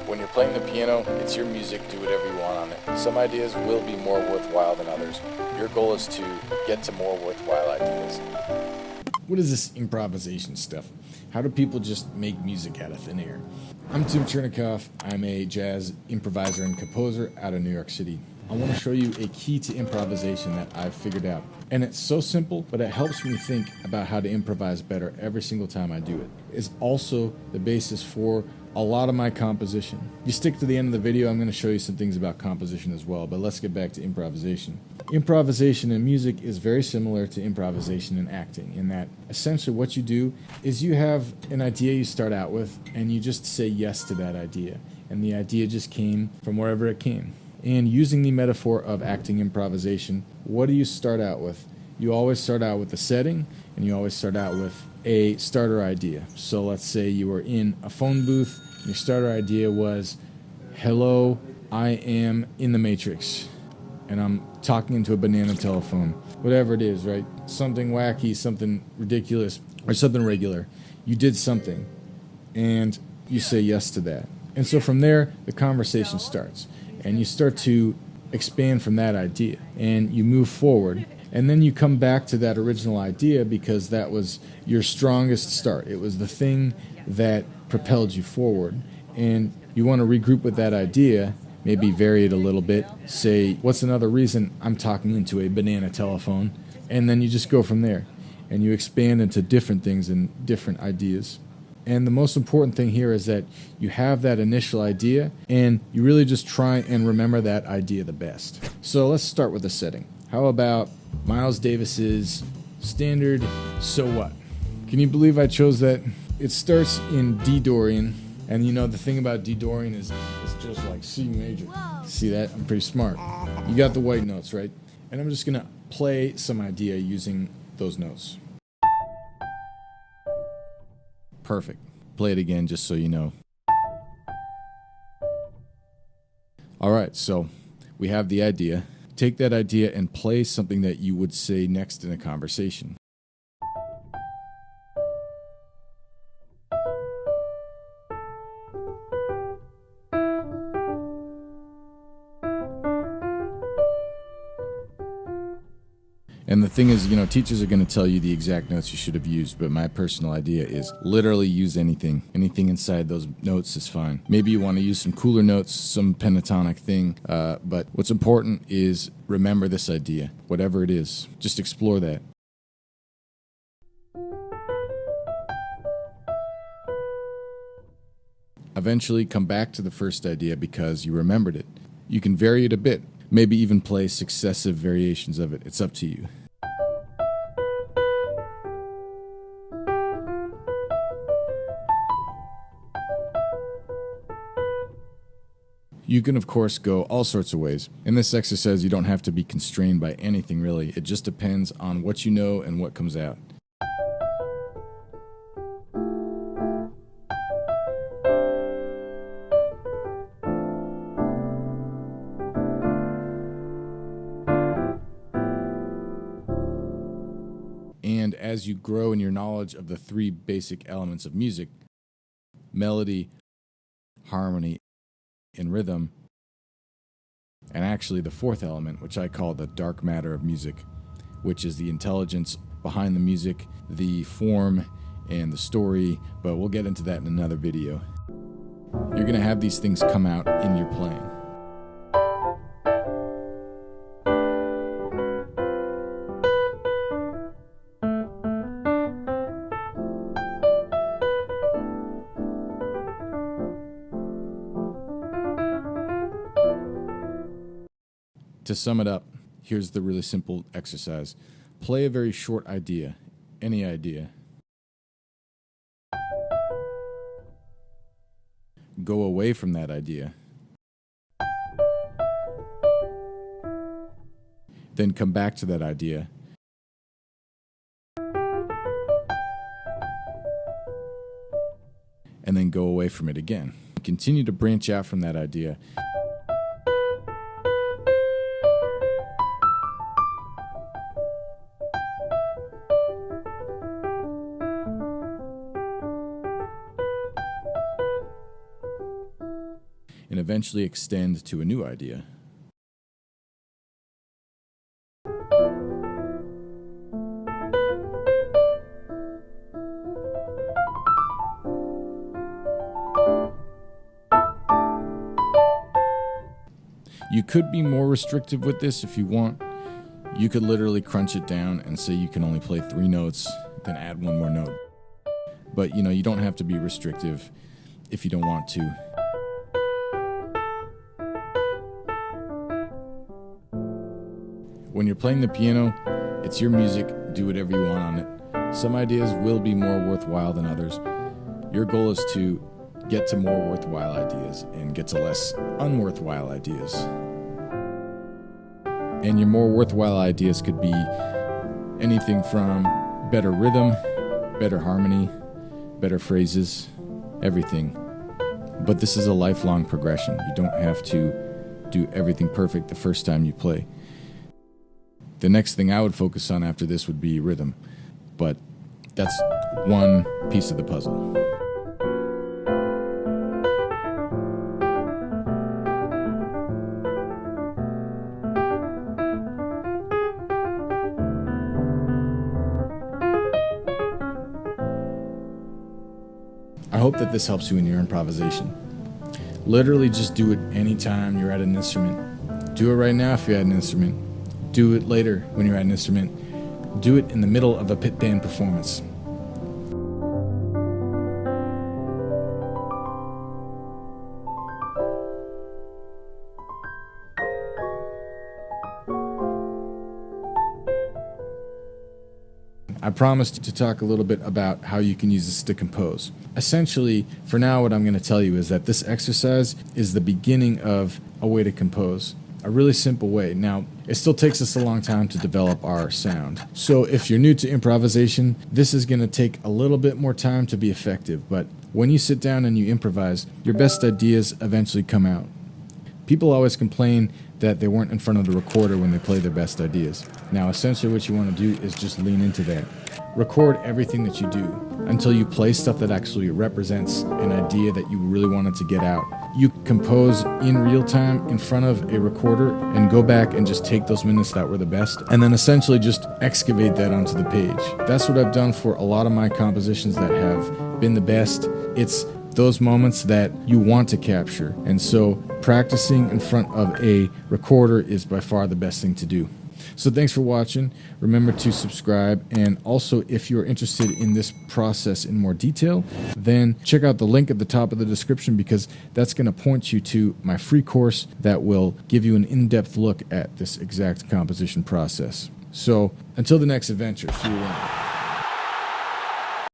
When you're playing the piano, it's your music, do whatever you want on it. Some ideas will be more worthwhile than others. Your goal is to get to more worthwhile ideas. What is this improvisation stuff? How do people just make music out of thin air? I'm Tim Chernikoff. I'm a jazz improviser and composer out of New York City. I want to show you a key to improvisation that I've figured out. And it's so simple, but it helps me think about how to improvise better every single time I do it. It's also the basis for a lot of my composition. You stick to the end of the video, I'm going to show you some things about composition as well, but let's get back to improvisation. Improvisation in music is very similar to improvisation in acting, in that essentially what you do is you have an idea you start out with, and you just say yes to that idea. And the idea just came from wherever it came. And using the metaphor of acting improvisation, what do you start out with? You always start out with a setting, and you always start out with a starter idea. So let's say you were in a phone booth, and your starter idea was, hello, I am in the Matrix, and I'm talking into a banana telephone. Whatever it is, right? Something wacky, something ridiculous, or something regular. You did something, and you say yes to that. And so from there, the conversation starts. And you start to expand from that idea, and you move forward, and then you come back to that original idea because that was your strongest start. It was the thing that propelled you forward, and you want to regroup with that idea, maybe vary it a little bit, say, what's another reason I'm talking into a banana telephone, and then you just go from there, and you expand into different things and different ideas. And the most important thing here is that you have that initial idea, and you really just try and remember that idea the best. So let's start with the setting. How about Miles Davis's standard So What? Can you believe I chose that? It starts in D Dorian, and you know the thing about D Dorian is it's just like C major. See that? I'm pretty smart. You got the white notes, right? And I'm just gonna play some idea using those notes. Perfect. Play it again just so you know. All right, so we have the idea. Take that idea and play something that you would say next in a conversation. And the thing is, teachers are going to tell you the exact notes you should have used, but my personal idea is literally use anything. Anything inside those notes is fine. Maybe you want to use some cooler notes, some pentatonic thing, but what's important is remember this idea. Whatever it is, just explore that. Eventually come back to the first idea because you remembered it. You can vary it a bit. Maybe even play successive variations of it. It's up to you. You can, of course, go all sorts of ways. In this exercise, you don't have to be constrained by anything, really. It just depends on what you know and what comes out. And as you grow in your knowledge of the three basic elements of music, melody, harmony, and rhythm, and actually the fourth element, which I call the dark matter of music, which is the intelligence behind the music, the form, and the story, but we'll get into that in another video. You're going to have these things come out in your playing. To sum it up, here's the really simple exercise. Play a very short idea, any idea. Go away from that idea. Then come back to that idea. And then go away from it again. Continue to branch out from that idea. and eventually extend to a new idea. You could be more restrictive with this if you want. You could literally crunch it down and say you can only play 3 notes, then add 1 more note. But you don't have to be restrictive if you don't want to. When you're playing the piano, it's your music, do whatever you want on it. Some ideas will be more worthwhile than others. Your goal is to get to more worthwhile ideas and get to less unworthwhile ideas. And your more worthwhile ideas could be anything from better rhythm, better harmony, better phrases, everything. But this is a lifelong progression. You don't have to do everything perfect the first time you play. The next thing I would focus on after this would be rhythm, but that's one piece of the puzzle. I hope that this helps you in your improvisation. Literally just do it anytime you're at an instrument. Do it right now if you're at an instrument. Do it later when you're at an instrument. Do it in the middle of a pit band performance. I promised to talk a little bit about how you can use this to compose. Essentially, for now, what I'm going to tell you is that this exercise is the beginning of a way to compose. A really simple way. Now, it still takes us a long time to develop our sound. So if you're new to improvisation, this is going to take a little bit more time to be effective. But when you sit down and you improvise, your best ideas eventually come out. People always complain that they weren't in front of the recorder when they play their best ideas. Now, essentially what you want to do is just lean into that. Record everything that you do until you play stuff that actually represents an idea that you really wanted to get out. You compose in real time in front of a recorder and go back and just take those minutes that were the best and then essentially just excavate that onto the page. That's what I've done for a lot of my compositions that have been the best. It's those moments that you want to capture. And so practicing in front of a recorder is by far the best thing to do. So thanks for watching. Remember to subscribe. And also, if you're interested in this process in more detail, then check out the link at the top of the description because that's going to point you to my free course that will give you an in-depth look at this exact composition process. So until the next adventure, see you around.